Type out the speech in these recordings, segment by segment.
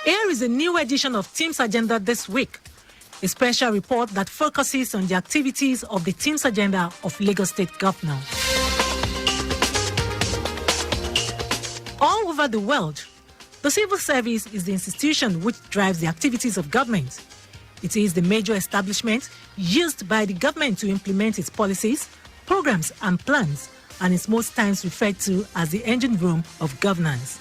Here is a new edition of T.H.E.M.E.S Agenda This week, a special report that focuses on the activities of the T.H.E.M.E.S Agenda of Lagos State Governor. All over the world, the civil service is the institution which drives the activities of government. It is the major establishment used by the government to implement its policies, programs and plans, and is most times referred to as the engine room of governance.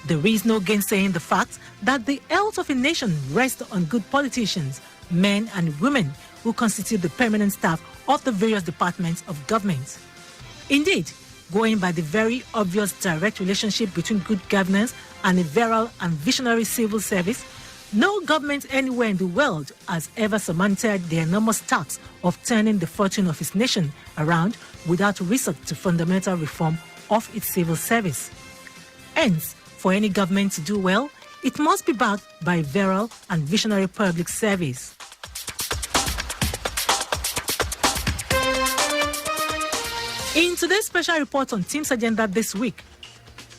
There is no gainsaying the fact that the health of a nation rests on good politicians, men and women who constitute the permanent staff of the various departments of government. Indeed, going by the very obvious direct relationship between good governance and a virile and visionary civil service, no government anywhere in the world has ever surmounted the enormous task of turning the fortune of its nation around without resort to fundamental reform of its civil service. Hence, for any government to do well, it must be backed by virile and visionary public service. In today's special report on T.H.E.M.E.S Agenda This week,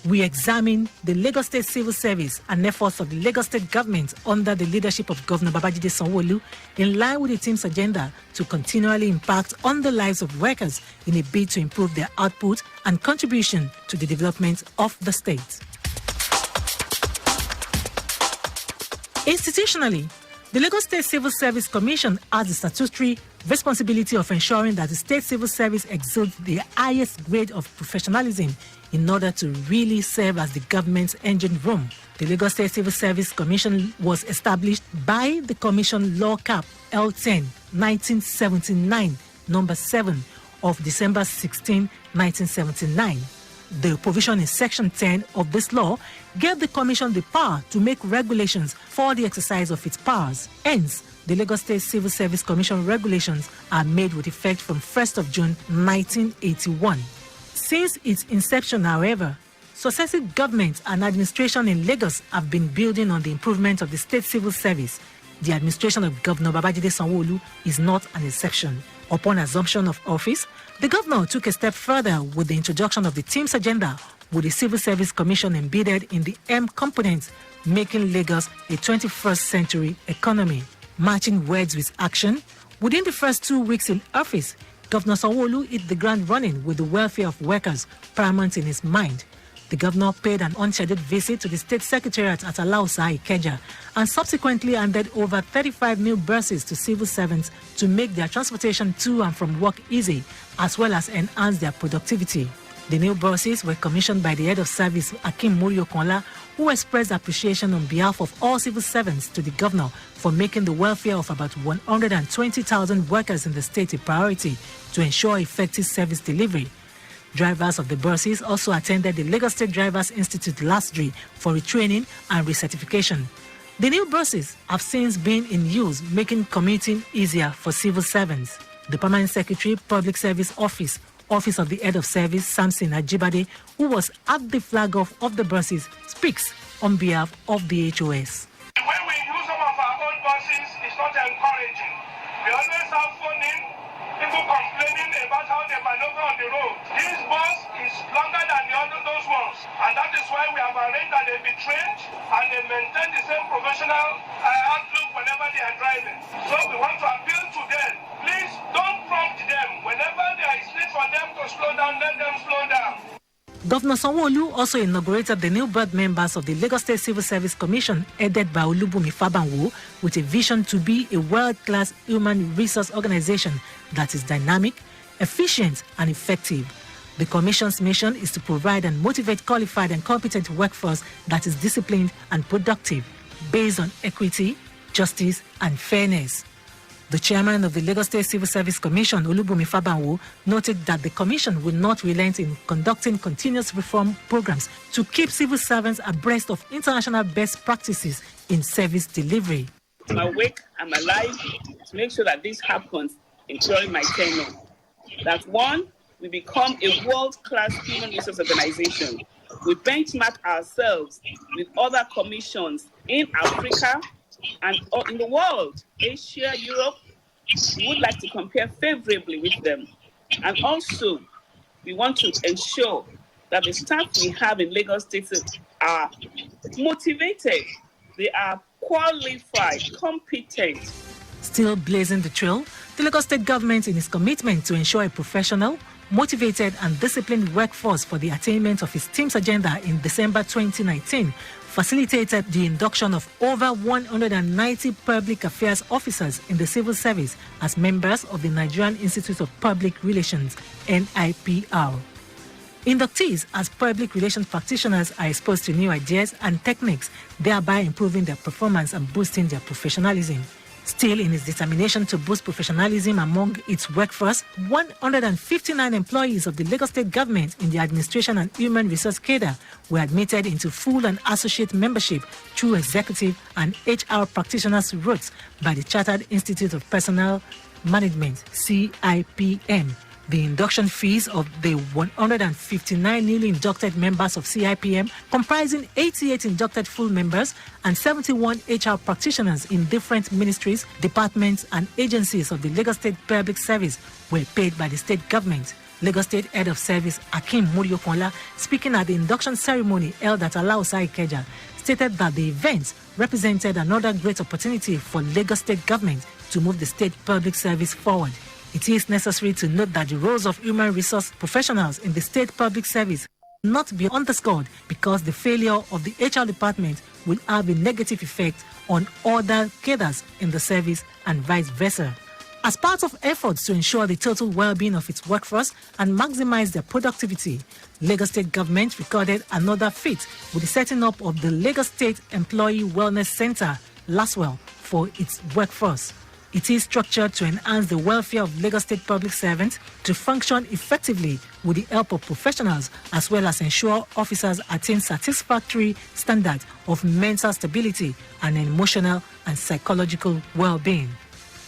we examine the Lagos State Civil Service and efforts of the Lagos State government under the leadership of Governor Babajide Sanwo-Olu in line with the T.H.E.M.E.S Agenda to continually impact on the lives of workers in a bid to improve their output and contribution to the development of the state. Institutionally, the Lagos State Civil Service Commission has the statutory responsibility of ensuring that the state civil service exudes the highest grade of professionalism in order to really serve as the government's engine room. The Lagos State Civil Service Commission was established by the Commission Law Cap L10 1979, number 7 of December 16, 1979. The provision in Section 10 of this law gave the Commission the power to make regulations for the exercise of its powers. Hence, the Lagos State Civil Service Commission regulations are made with effect from 1st of June 1981. Since its inception, however, successive governments and administration in Lagos have been building on the improvement of the state civil service. The administration of Governor Babajide Sanwo-Olu is not an exception. Upon assumption of office, the governor took a step further with the introduction of the T.H.E.M.E.S Agenda, with the Civil Service Commission embedded in the M component, making Lagos a 21st century economy. Matching words with action, within the first 2 weeks in office, Governor Sanwo-Olu hit the ground running with the welfare of workers paramount in his mind. The governor paid an unscheduled visit to the state secretariat at Alausa, Ikeja, and subsequently handed over 35 new buses to civil servants to make their transportation to and from work easy, as well as enhance their productivity. The new buses were commissioned by the head of service, Akim Muriokonla, who expressed appreciation on behalf of all civil servants to the governor for making the welfare of about 120,000 workers in the state a priority to ensure effective service delivery. Drivers of the buses also attended the Lagos State Drivers Institute LASDRI for retraining and recertification. The new buses have since been in use, making commuting easier for civil servants. The Permanent Secretary, Public Service Office of the Head of Service, Samson Ajibade, who was at the flag off of the buses, speaks on behalf of the HOS. When we use some of our own buses, it's not encouraging. We always have phone-in, people complaining about how they maneuver on the road. This bus is longer than those ones, and that is why we have arranged that they be trained and they maintain the same professional outlook whenever they are driving. So we want to appeal to them. Please don't prompt them. Whenever there is need for them to slow down, let them slow down. Governor Sanwo-Olu also inaugurated the new board members of the Lagos State Civil Service Commission, headed by Olubunmi Fabanwo, with a vision to be a world-class human resource organization that is dynamic, efficient, and effective. The Commission's mission is to provide and motivate qualified and competent workforce that is disciplined and productive, based on equity, justice, and fairness. The chairman of the Lagos State Civil Service Commission, Olubunmi Fabanwo, noted that the commission will not relent in conducting continuous reform programs to keep civil servants abreast of international best practices in service delivery. I'm awake, I'm alive to make sure that this happens during my tenure. That one, we become a world-class human resource organization. We benchmark ourselves with other commissions in Africa and in the world, Asia, Europe. We would like to compare favorably with them. And also, we want to ensure that the staff we have in Lagos State are motivated. They are qualified, competent. Still blazing the trail, the Lagos State government, in its commitment to ensure a professional, motivated and disciplined workforce for the attainment of its T.H.E.M.E.S Agenda in December 2019, facilitated the induction of over 190 public affairs officers in the civil service as members of the Nigerian Institute of Public Relations, NIPR. Inductees as public relations practitioners are exposed to new ideas and techniques, thereby improving their performance and boosting their professionalism. Still, in its determination to boost professionalism among its workforce, 159 employees of the Lagos State government in the administration and human resource cadre were admitted into full and associate membership through executive and HR practitioners routes by the Chartered Institute of Personnel Management, CIPM. The induction fees of the 159 newly inducted members of CIPM, comprising 88 inducted full members and 71 HR practitioners in different ministries, departments and agencies of the Lagos State Public Service, were paid by the state government. Lagos State Head of Service Akim Muriokola, speaking at the induction ceremony held at Alaosa Ikeja, stated that the event represented another great opportunity for Lagos State government to move the state public service forward. It is necessary to note that the roles of human resource professionals in the state public service not be underscored because the failure of the HR department will have a negative effect on other cadres in the service and vice versa. As part of efforts to ensure the total well-being of its workforce and maximize their productivity, Lagos State government recorded another feat with the setting up of the Lagos State Employee Wellness Center, LASWELL, for its workforce. It is structured to enhance the welfare of Lagos State public servants to function effectively with the help of professionals, as well as ensure officers attain satisfactory standards of mental stability and emotional and psychological well-being.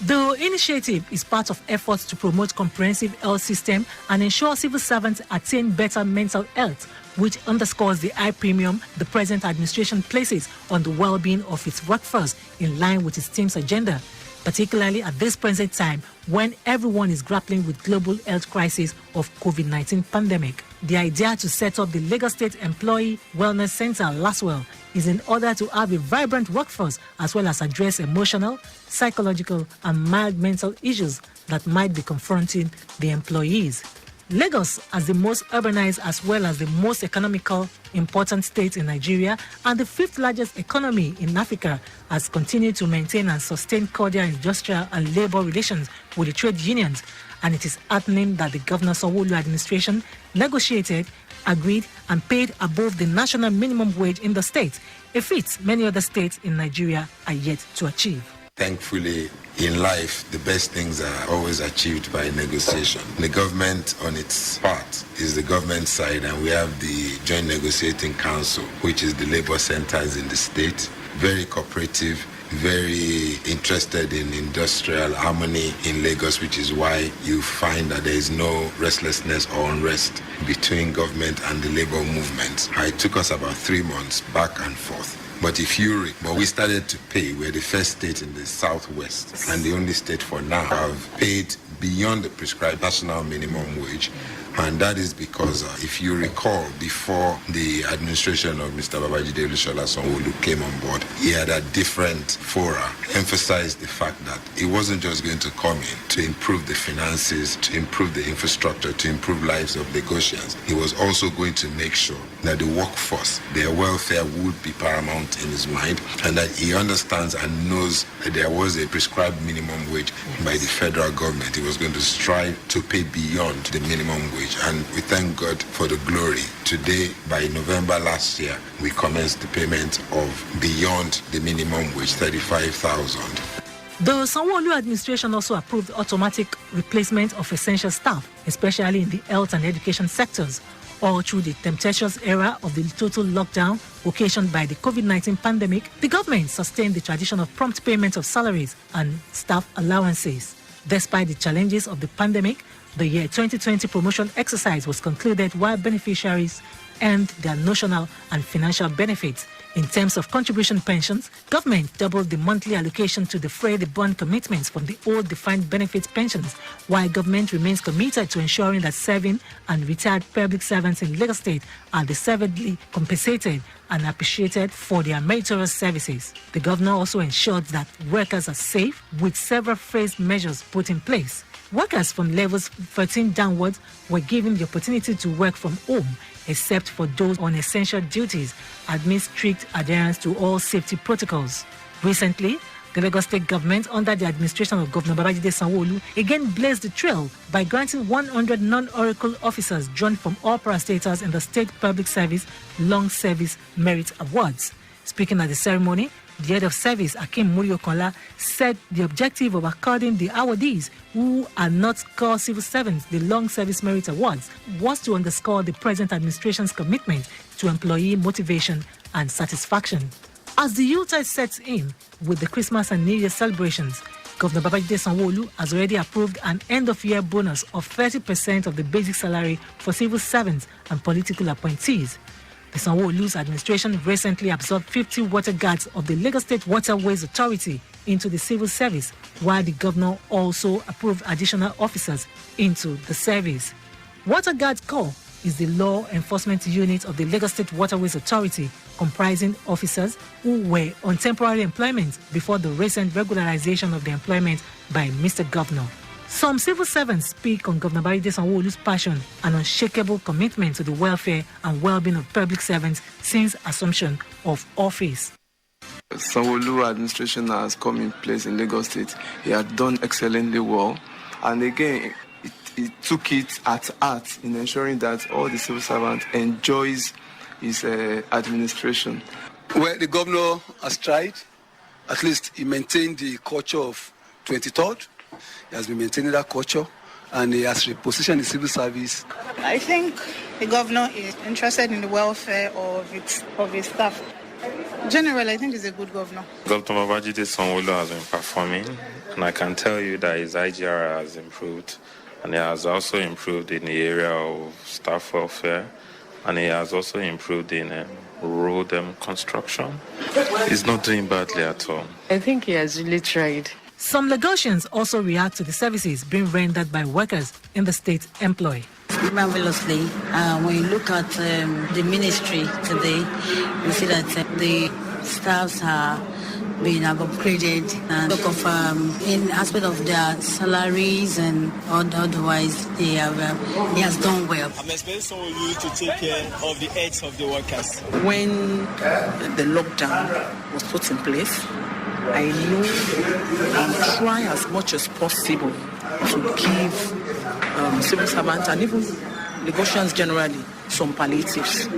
The initiative is part of efforts to promote comprehensive health system and ensure civil servants attain better mental health, which underscores the high premium the present administration places on the well-being of its workforce in line with its T.H.E.M.E.S agenda, particularly at this present time when everyone is grappling with global health crisis of COVID-19 pandemic. The idea to set up the Lagos State Employee Wellness Center, LASWELL, is in order to have a vibrant workforce as well as address emotional, psychological and mild mental issues that might be confronting the employees. Lagos, as the most urbanized as well as the most economical important state in Nigeria and the fifth largest economy in Africa, has continued to maintain and sustain cordial industrial and labor relations with the trade unions, and it is heartening that the Governor Sanwo-Olu administration negotiated, agreed and paid above the national minimum wage in the state, a feat many other states in Nigeria are yet to achieve. Thankfully, in life, the best things are always achieved by negotiation. The government on its part is the government side, and we have the Joint Negotiating Council, which is the labor centers in the state, very cooperative, very interested in industrial harmony in Lagos, which is why you find that there is no restlessness or unrest between government and the labor movement. It took us about 3 months back and forth. But we started to pay. We're the first state in the southwest and the only state for now have paid beyond the prescribed national minimum wage. And that is because, if you recall, before the administration of Mr. Babajide Sanwo-Olu came on board, he had a different fora, emphasized the fact that he wasn't just going to come in to improve the finances, to improve the infrastructure, to improve lives of Lagosians. He was also going to make sure that the workforce, their welfare would be paramount in his mind, and that he understands and knows that there was a prescribed minimum wage by the federal government. He was going to strive to pay beyond the minimum wage. And we thank God for the glory. Today, by November last year, we commenced the payment of beyond the minimum wage, 35,000. The Sanwo-Olu administration also approved automatic replacement of essential staff, especially in the health and education sectors, all through the tempestuous era of the total lockdown occasioned by the COVID-19 pandemic. The government sustained the tradition of prompt payment of salaries and staff allowances. Despite the challenges of the pandemic, the year 2020 promotion exercise was concluded while beneficiaries earned their notional and financial benefits. In terms of contribution pensions, government doubled the monthly allocation to defray the bond commitments from the old defined benefit pensions, while government remains committed to ensuring that serving and retired public servants in Lagos State are deservedly compensated and appreciated for their meritorious services. The governor also ensured that workers are safe with several phased measures put in place. Workers from levels 13 downwards were given the opportunity to work from home, except for those on essential duties, amid strict adherence to all safety protocols. Recently, the Lagos State government, under the administration of Governor Babajide Sanwo-Olu, again blazed the trail by granting 100 non-oracle officers drawn from all parastatals in the State Public Service Long Service Merit Awards. Speaking at the ceremony, the head of service, Akim Muriokola, said the objective of according the awardees who are not core civil servants the Long Service Merit Awards was to underscore the present administration's commitment to employee motivation and satisfaction. As the Yuletide sets in with the Christmas and New Year celebrations, Governor Babajide Sanwo-Olu has already approved an end-of-year bonus of 30% of the basic salary for civil servants and political appointees. The Sanwo-Olu's administration recently absorbed 50 water guards of the Lagos State Waterways Authority into the civil service, while the governor also approved additional officers into the service. Water Guard Corps is the law enforcement unit of the Lagos State Waterways Authority, comprising officers who were on temporary employment before the recent regularization of the employment by Mr. Governor. Some civil servants speak on Governor Babajide Sanwo-Olu's passion and unshakable commitment to the welfare and well-being of public servants since assumption of office. Sanwo-Olu administration has come in place in Lagos State. He had done excellently well, and again, he took it at heart in ensuring that all the civil servants enjoys his administration. Well, the governor has tried. At least he maintained the culture of 23rd. He has been maintaining that culture, and he has repositioned the civil service. I think the governor is interested in the welfare of his staff. Generally, I think he's a good governor. Governor Babajide Sanwo-Olu has been performing, and I can tell you that his IGR has improved, and he has also improved in the area of staff welfare, and he has also improved in road construction. He's not doing badly at all. I think he has really tried. Some Lagosians also react to the services being rendered by workers in the state employ. Marvelously. When you look at the ministry today, you see that the staffs are being upgraded and look of in aspect of their salaries and otherwise he has done well. I'm expecting someone to take care of the heads of the workers. When the lockdown was put in place, I knew and try as much as possible to give civil servants and even Lagosians generally some palliatives.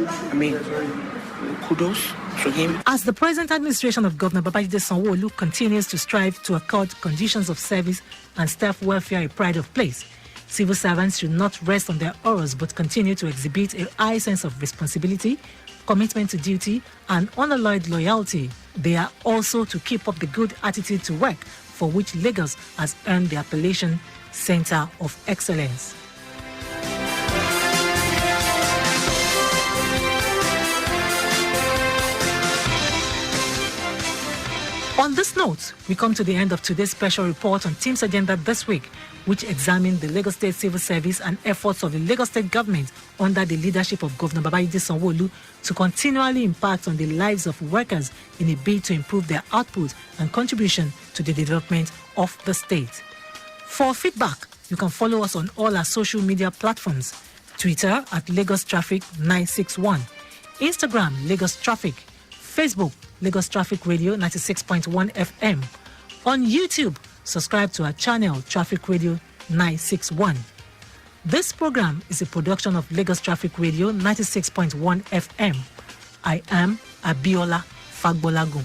Kudos to him. As the present administration of Governor Babajide Sanwo-Olu continues to strive to accord conditions of service and staff welfare a pride of place, civil servants should not rest on their laurels but continue to exhibit a high sense of responsibility, commitment to duty, and unalloyed loyalty. They are also to keep up the good attitude to work, for which Lagos has earned the appellation Center of Excellence. On this note, we come to the end of today's special report on T.H.E.M.E.S Agenda This Week, which examined the Lagos State Civil Service and efforts of the Lagos State government under the leadership of Governor Babajide Sanwo-Olu to continually impact on the lives of workers in a bid to improve their output and contribution to the development of the state. For feedback, you can follow us on all our social media platforms: Twitter at Lagos Traffic 961, Instagram Lagos Traffic, Facebook Lagos Traffic Radio 96.1 FM. On YouTube, subscribe to our channel Traffic Radio 961. This program is a production of Lagos Traffic Radio 96.1 FM. I am Abiola Fagbolagun.